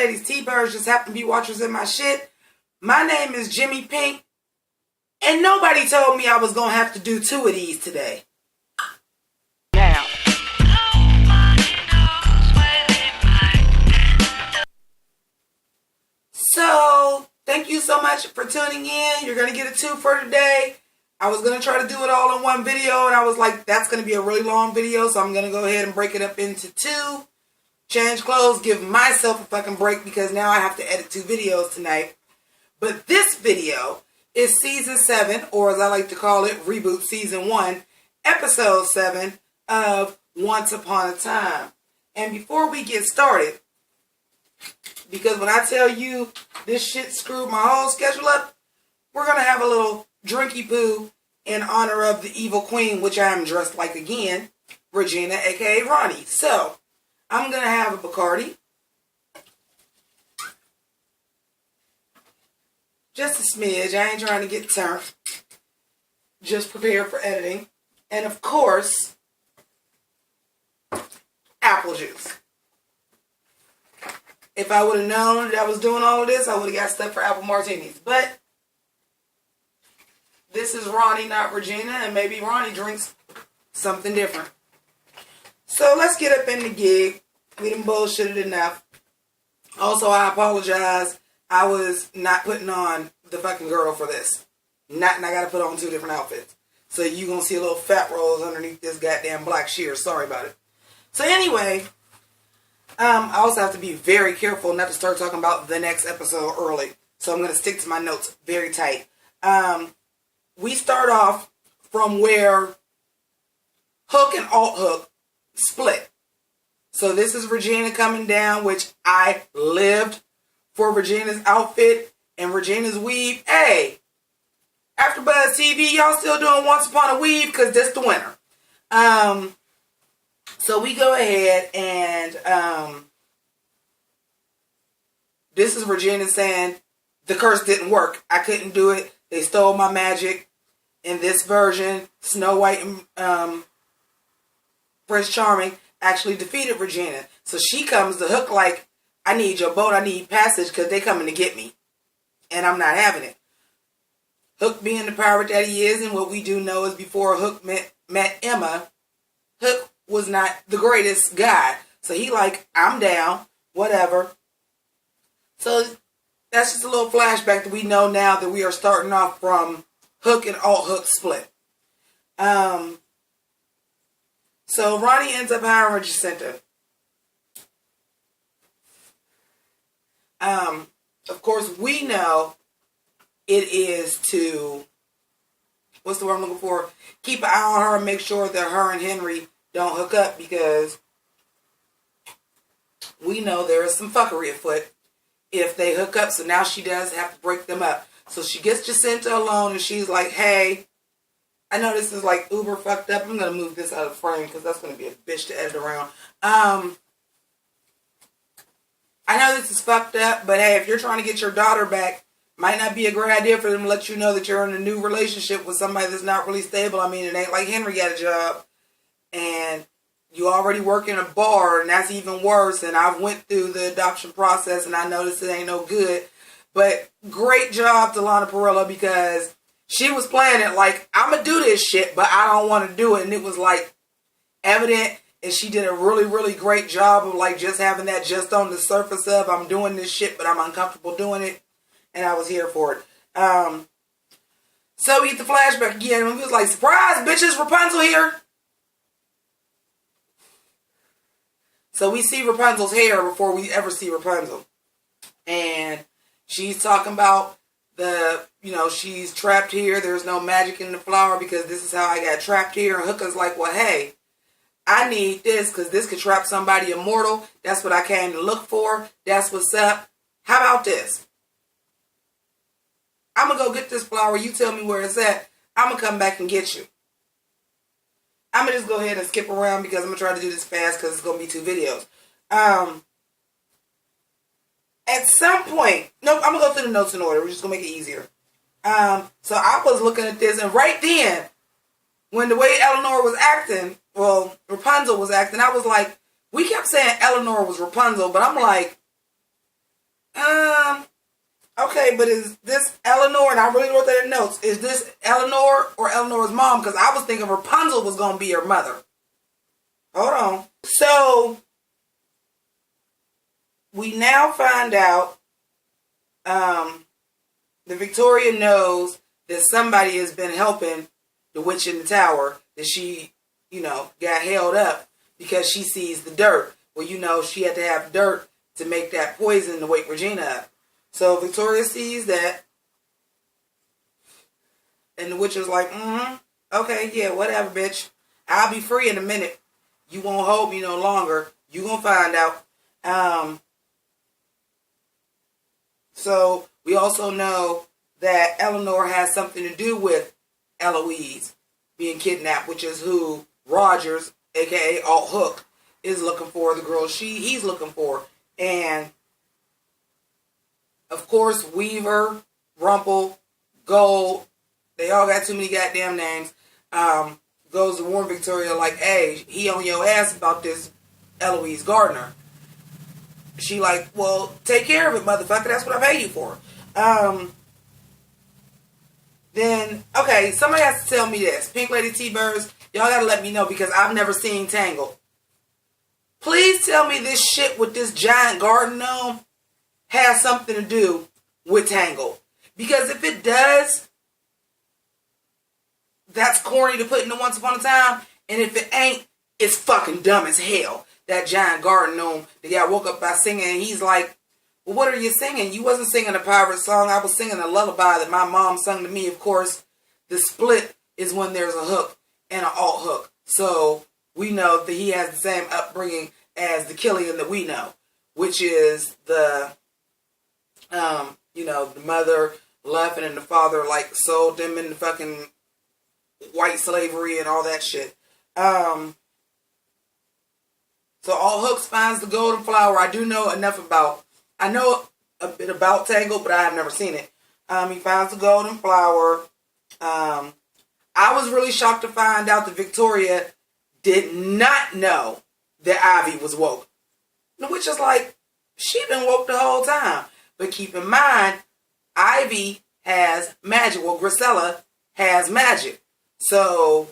ladies, T-Birds just happen to be watchers in my shit. My name is Jimmi Pynk, and nobody told me I was going to have to do 2 of these today. Now. So, thank you so much for tuning in. You're going to get a 2 for today. I was going to try to do it all in one video, and I was like, that's going to be a really long video, so I'm going to go ahead and break it up into 2. Change clothes, give myself a fucking break because now I have to edit 2 videos tonight. But this video is Season 7, or as I like to call it, Reboot Season 1, Episode 7 of Once Upon a Time. And before we get started, because when I tell you this shit screwed my whole schedule up, we're going to have a little drinky poo in honor of the evil queen, which I am dressed like again, Regina, aka Ronnie. So, I'm going to have a Bacardi. Just a smidge. I ain't trying to get turned. Just prepared for editing. And of course, apple juice. If I would have known that I was doing all of this, I would have got stuck for apple martinis. But this is Ronnie, not Regina, and maybe Ronnie drinks something different. So let's get up in the gig. We done bullshitted enough. Also, I apologize. I was not putting on the fucking girdle for this. And I got to put on 2 different outfits. So you going to see a little fat rolls underneath this goddamn black sheer. Sorry about it. So anyway, I also have to be very careful not to start talking about the next episode early. So I'm going to stick to my notes very tight. We start off from where Hook and Alt Hook split. So this is Regina coming down, which I lived for Regina's outfit and Regina's weave. Hey, AfterBuzz TV, y'all still doing Once Upon a Weave because this the winner. So we go ahead and this is Regina saying the curse didn't work. I couldn't do it. They stole my magic. In this version, Snow White and Prince Charming actually defeated Regina. So she comes to Hook like, I need your boat, I need passage because they coming to get me. And I'm not having it. Hook being the pirate that he is, and what we do know is before Hook met Emma, Hook was not the greatest guy. So he like, I'm down, whatever. So that's just a little flashback that we know now that we are starting off from Hook and Alt Hook split. So Ronnie ends up hiring Jacinta. Of course, we know it is to, what's the word I'm looking for? Keep an eye on her and make sure that her and Henry don't hook up because we know there is some fuckery afoot if they hook up. So now she does have to break them up. So she gets Jacinta alone and she's like, hey, I know this is like uber fucked up. I'm going to move this out of frame because that's going to be a bitch to edit around. I know this is fucked up, but hey, if you're trying to get your daughter back, might not be a great idea for them to let you know that you're in a new relationship with somebody that's not really stable. I mean, it ain't like Henry got a job and you already work in a bar and that's even worse. And I've went through the adoption process and I noticed it ain't no good. But great job to Lana Parrilla because she was playing it like, I'm going to do this shit, but I don't want to do it. And it was like evident. And she did a really, really great job of like just having that just on the surface of I'm doing this shit, but I'm uncomfortable doing it. And I was here for it. So we get the flashback again. And we was like, surprise, bitches, Rapunzel here. So we see Rapunzel's hair before we ever see Rapunzel. And she's talking about she's trapped here. There's no magic in the flower because this is how I got trapped here. And Hooker's like, well, hey, I need this because this could trap somebody immortal. That's what I came to look for. That's what's up. How about this? I'm going to go get this flower. You tell me where it's at. I'm going to come back and get you. I'm going to just go ahead and skip around because I'm going to try to do this fast because it's going to be 2 videos. At some point, nope, I'm going to go through the notes in order. We're just going to make it easier. So I was looking at this and right then, when the way Eleanor was acting, well, Rapunzel was acting, I was like, we kept saying Eleanor was Rapunzel, but I'm like, Okay, but is this Eleanor, and I really wrote that in notes, is this Eleanor or Eleanor's mom? Because I was thinking Rapunzel was going to be her mother. Hold on. So, we now find out that Victoria knows that somebody has been helping the witch in the tower, that she, got held up because she sees the dirt. Well, she had to have dirt to make that poison to wake Regina up. So Victoria sees that, and the witch is like, okay, yeah, whatever, bitch. I'll be free in a minute. You won't hold me no longer. You gonna find out. So we also know that Eleanor has something to do with Eloise being kidnapped, which is who Rogers, aka Alt Hook, is looking for, the girl he's looking for. And of course, Weaver, Rumple, Gold, they all got too many goddamn names, goes to warn Victoria like, hey, he on your ass about this Eloise Gardner. She like, well, take care of it, motherfucker. That's what I pay you for. Then, okay, somebody has to tell me this. Pink Lady T-Birds, y'all gotta let me know because I've never seen Tangled. Please tell me this shit with this giant garden gnome has something to do with Tangled. Because if it does, that's corny to put into Once Upon a Time. And if it ain't, it's fucking dumb as hell. That giant garden gnome, the guy woke up by singing, and he's like, well, what are you singing? You wasn't singing a pirate song. I was singing a lullaby that my mom sung to me. Of course, the split is when there's a hook and an alt hook. So we know that he has the same upbringing as the Killian that we know, which is the the mother left and the father like sold them into fucking white slavery and all that shit. So All Hooks finds the golden flower. I do know enough about, I know a bit about Tangled, but I have never seen it. He finds the golden flower. I was really shocked to find out that Victoria did not know that Ivy was woke. Which is like, she been woke the whole time. But keep in mind, Ivy has magic. Well, Grisella has magic. So,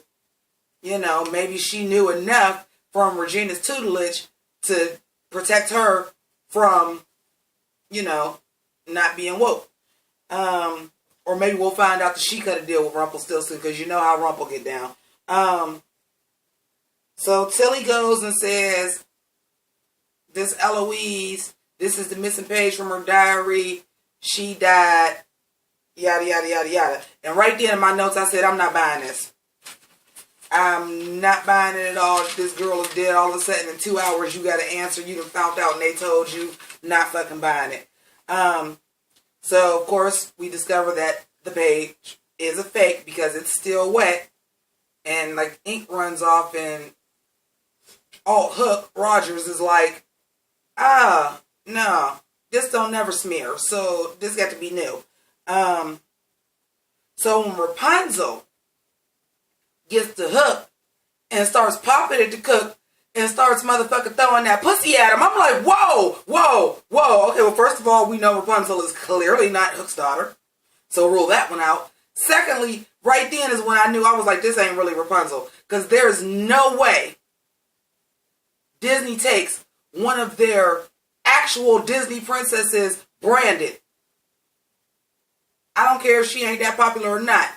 maybe she knew enough from Regina's tutelage to protect her from, not being woke. Or maybe we'll find out that she cut a deal with Rumpelstiltskin, because you know how Rumple get down. So Tilly goes and says, this Eloise, this is the missing page from her diary. She died, yada, yada, yada, yada. And right there in my notes, I said, I'm not buying this. I'm not buying it at all. This girl is dead. All of a sudden, in 2 hours, you got an answer. You done found out and they told you. Not fucking buying it. So, of course, we discover that the page is a fake because it's still wet. And, like, ink runs off and Alt Hook Rogers is like, no, this don't never smear. So, this got to be new. So, when Rapunzel gets the hook and starts popping at the cook and starts motherfucking throwing that pussy at him, I'm like, whoa. Okay, well, first of all, we know Rapunzel is clearly not Hook's daughter. So rule that one out. Secondly, right then is when I knew, I was like, this ain't really Rapunzel. Because there's no way Disney takes one of their actual Disney princesses branded. I don't care if she ain't that popular or not.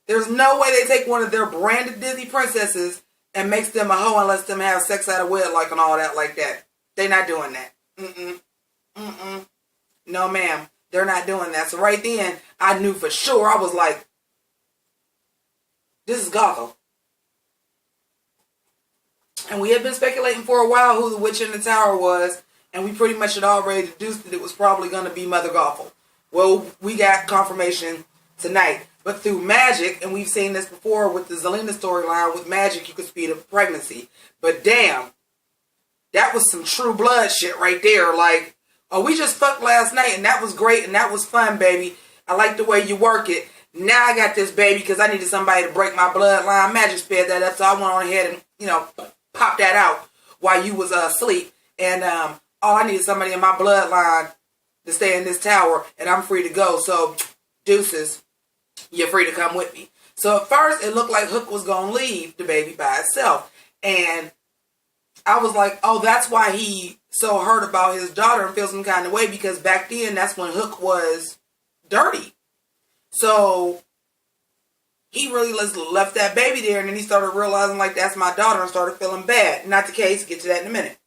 There's no way they take one of their branded Disney princesses and makes them a hoe and lets them have sex out of wedlock and all that like that. They're not doing that. No, ma'am. They're not doing that. So right then, I knew for sure. I was like, this is Gothel. And we had been speculating for a while who the witch in the tower was. And we pretty much had already deduced that it was probably going to be Mother Gothel. Well, we got confirmation tonight. But through magic, and we've seen this before with the Zelena storyline, with magic you could speed up pregnancy. But damn, that was some true blood shit right there. Like, oh, we just fucked last night and that was great and that was fun, baby. I like the way you work it. Now I got this baby because I needed somebody to break my bloodline. Magic sped that up, so I went on ahead and, popped that out while you was asleep. And all I needed somebody in my bloodline to stay in this tower, and I'm free to go. So, deuces, you're free to come with me. So at first, it looked like Hook was going to leave the baby by itself. And I was like, oh, that's why he so hurt about his daughter and feels some kind of way, because back then, that's when Hook was dirty. So he really left that baby there, and then he started realizing, like, that's my daughter, and started feeling bad. Not the case. Get to that in a minute.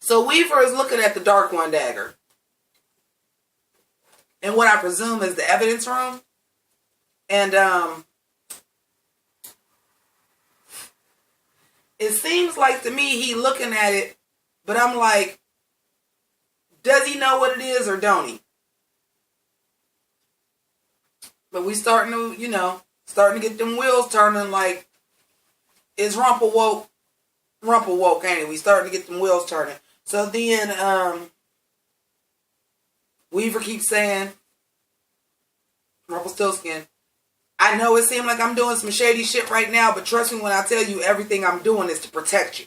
So Weaver is looking at the Dark One dagger. And what I presume is the evidence room. And it seems like to me he looking at it, but I'm like, does he know what it is or don't he? But we starting to, starting to get them wheels turning, like, is Rumple woke, ain't it? We starting to get them wheels turning. So then Weaver keeps saying, Rumpelstiltskin, I know it seems like I'm doing some shady shit right now, but trust me when I tell you everything I'm doing is to protect you.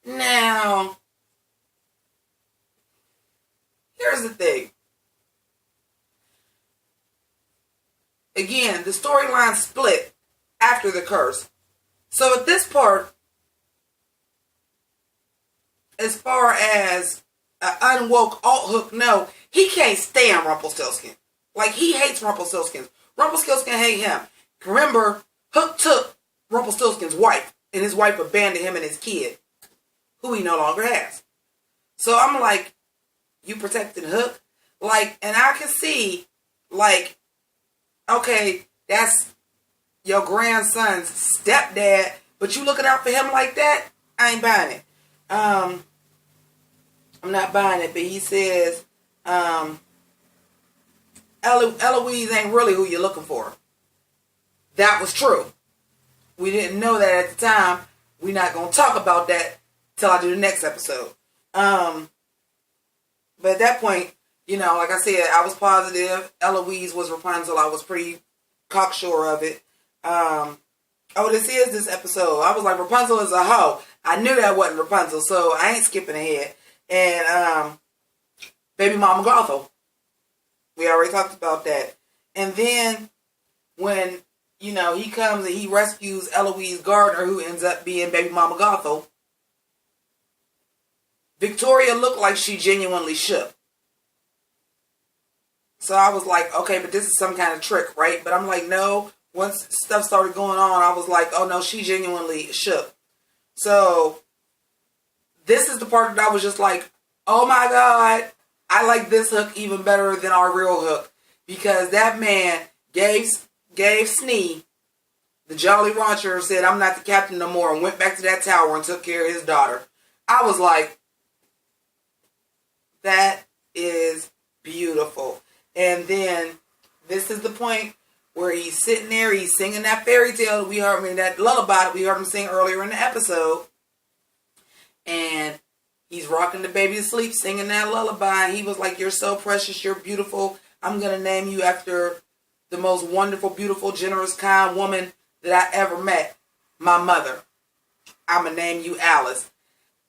Now, here's the thing. Again, the storyline split after the curse. So at this part, as far as an unwoke alt Hook, no, he can't stand Rumpelstiltskin. Like, he hates Rumpelstiltskin. Rumpelstiltskin hate him. Remember, Hook took Rumpelstiltskin's wife, and his wife abandoned him and his kid, who he no longer has. So I'm like, you protecting Hook? Like, and I can see, like, okay, that's your grandson's stepdad, but you looking out for him like that? I ain't buying it. I'm not buying it, but he says, Eloise ain't really who you're looking for. That was true. We didn't know that at the time. We're not going to talk about that till I do the next episode. But at that point, like I said, I was positive Eloise was Rapunzel. I was pretty cocksure of it. This is this episode. I was like, Rapunzel is a hoe. I knew that wasn't Rapunzel, so I ain't skipping ahead. And Baby Mama Gothel. We already talked about that. And then when, he comes and he rescues Eloise Gardner, who ends up being Baby Mama Gothel, Victoria looked like she genuinely shook. So I was like, okay, but this is some kind of trick, right? But I'm like, no. Once stuff started going on, I was like, oh no, she genuinely shook. So this is the part that I was just like, oh my God, I like this Hook even better than our real Hook, because that man gave Snee, the Jolly Rancher, said, I'm not the captain no more, and went back to that tower and took care of his daughter. I was like, that is beautiful. And then this is the point where he's sitting there, he's singing that fairy tale that lullaby that we heard him sing earlier in the episode. And he's rocking the baby to sleep, singing that lullaby. And he was like, you're so precious, you're beautiful. I'm going to name you after the most wonderful, beautiful, generous, kind woman that I ever met. My mother. I'm going to name you Alice.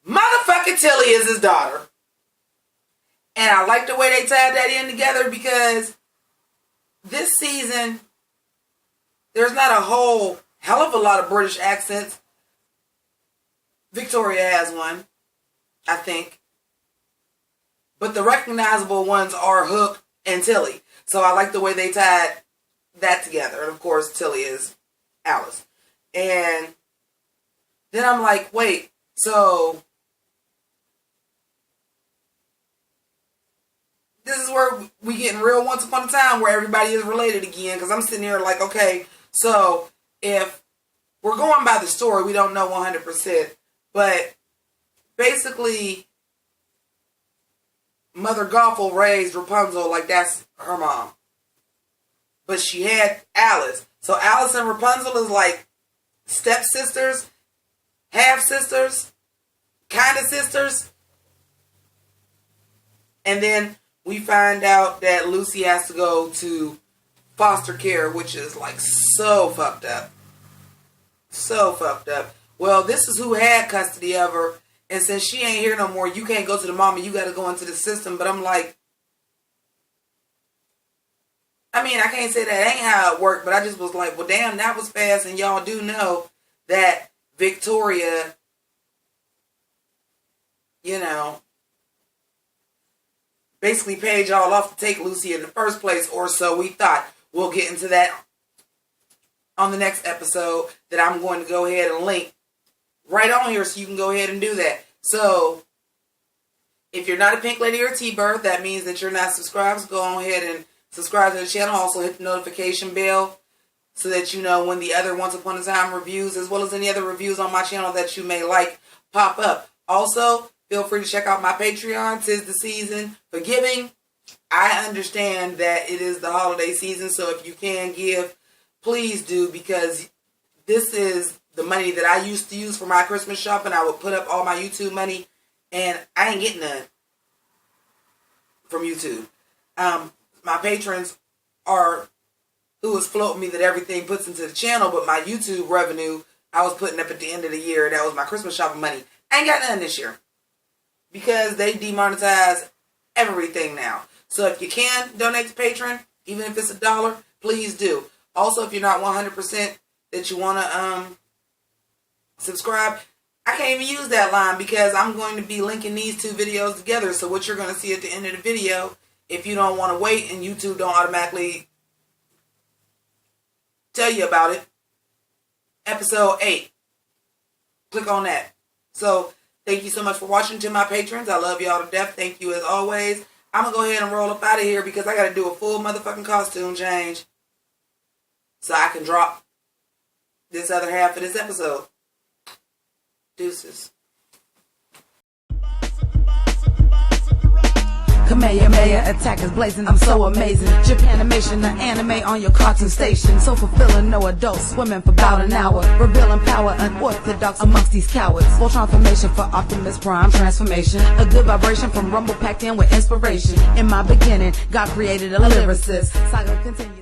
Motherfucking Tilly is his daughter. And I like the way they tied that in together, because this season, there's not a whole hell of a lot of British accents. Victoria has one, I think. But the recognizable ones are Hook and Tilly. So I like the way they tied that together. And of course, Tilly is Alice. And then I'm like, wait, so this is where we getting real once upon a time where everybody is related again. Because I'm sitting here like, okay, so if we're going by the story, we don't know 100%. But basically, Mother Gothel raised Rapunzel like that's her mom. But she had Alice. So Alice and Rapunzel is like stepsisters, half-sisters, kind of sisters. And then we find out that Lucy has to go to foster care, which is like so fucked up. So fucked up. Well, this is who had custody of her, And since she ain't here no more, you can't go to the mama. You got to go into the system. But I'm like, I mean, I can't say that ain't how it worked, but I just was like, well, damn, that was fast. And y'all do know that Victoria, you know, basically paid y'all off to take Lucy in the first place, or so we thought. We'll get into that on the next episode that I'm going to go ahead and link right on here so you can go ahead and do that. So, if you're not a Pink Lady or T-Bird, that means that you're not subscribed. So go on ahead and subscribe to the channel. Also hit the notification bell so that you know when the other Once Upon a Time reviews, as well as any other reviews on my channel that you may like, pop up. Also, feel free to check out my Patreon. 'Tis the season for giving. I understand that it is the holiday season, so if you can give, please do, because this is the money that I used to use for my Christmas shopping. I would put up all my YouTube money, and I ain't getting none from YouTube. My patrons are who is floating me that everything puts into the channel, but my YouTube revenue I was putting up at the end of the year, that was my Christmas shopping money. I ain't got none this year because they demonetize everything now. So if you can donate to Patreon, even if it's $1, please do. Also, if you're not 100% that you want to subscribe, I can't even use that line because I'm going to be linking these two videos together. So what you're going to see at the end of the video, if you don't want to wait and YouTube don't automatically tell you about it, episode 8. Click on that. So thank you so much for watching. To my patrons, I love y'all to death. Thank you as always. I'm going to go ahead and roll up out of here because I got to do a full motherfucking costume change so I can drop this other half of this episode. Deuces. Kamehameha attackers blazing, I'm so amazing. Japanimation, the anime on your cartoon station. So fulfilling, no adults swimming for about an hour. Revealing power, unorthodox amongst these cowards. Full transformation for Optimus Prime transformation. A good vibration from Rumble packed in with inspiration. In my beginning, God created a lyricist. Saga continues.